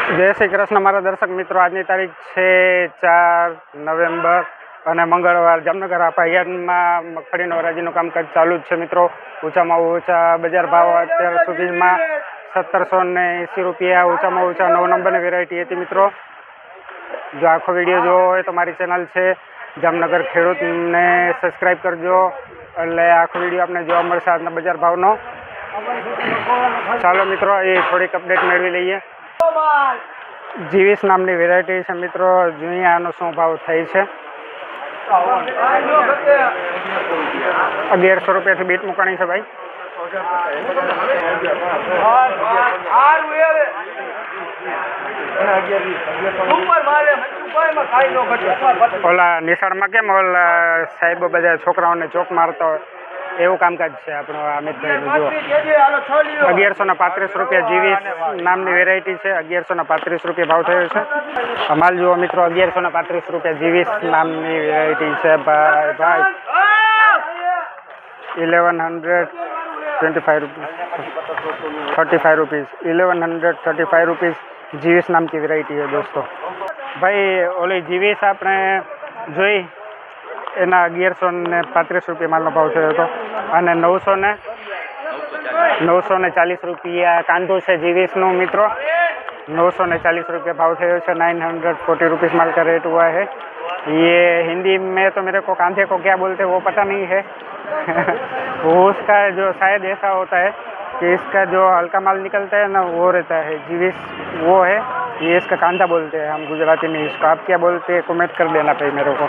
જય શ્રી કૃષ્ણ મારા દર્શક મિત્રો, આજની તારીખ છે 4 નવેમ્બર અને મંગળવાર. જામનગર હાપાયાનમાં મગફળીનો હરાજીનું કામકાજ ચાલુ જ છે મિત્રો. ઊંચામાં ઊંચા બજાર ભાવ અત્યાર સુધીમાં 1780 રૂપિયા, ઊંચામાં ઊંચા 9 નંબરની વેરાયટી હતી મિત્રો. જો આખો વિડીયો જોવો હોય તો મારી ચેનલ છે જામનગર ખેડૂતને સબસ્ક્રાઈબ કરજો, એટલે આખો વિડીયો આપણે જોવા મળશે આજના બજાર ભાવનો. ચાલો મિત્રો, એ થોડીક અપડેટ મેળવી લઈએ. જીવીસ નામની વેરાયટી છે મિત્રો. જોઈએ આનો શું ભાવ થાય છે. 1100 રૂપિયાથી બીટ મુકાણી છે ભાઈ. ઓલા નિશાળમાં કેમ ઓલા સાહેબો બધા છોકરાઓને ચોક મારતા હોય એવું કામકાજ છે આપણો અમિતભાઈનું. જુઓ 1135 રૂપિયા જીવીસ નામની વેરાયટી છે. 1135 રૂપિયા ભાવ થયો છે. માલ જુઓ મિત્રો, 1135 રૂપિયા જીવીસ નામની વેરાયટી છે ભાઈ. 1125 રૂપીસ 35 રૂપીસ 1135 રૂપીસ જીવીસ નામની વેરાયટી છે દોસ્તો. ભાઈ ઓલી જીવીસ આપણે જોઈ એના 1135 રૂપિયા માલનો ભાવ થયો હતો, અને 940 રૂપિયા કાંધો છે जीवीस मित्रों. 940 रुपया भाव थयो है. 940 रुपीज़ माल का रेट हुआ है. ये हिंदी में तो मेरे को कांधे को क्या बोलते हैं वो पता नहीं है. वो उसका जो शायद ऐसा होता है कि इसका जो हल्का माल निकलता है ना वो रहता है जीवीस, वो है. ये इसका कांधा बोलते हैं हम गुजराती में. इसको आप क्या बोलते हैं कमेंट कर देना भाई मेरे को.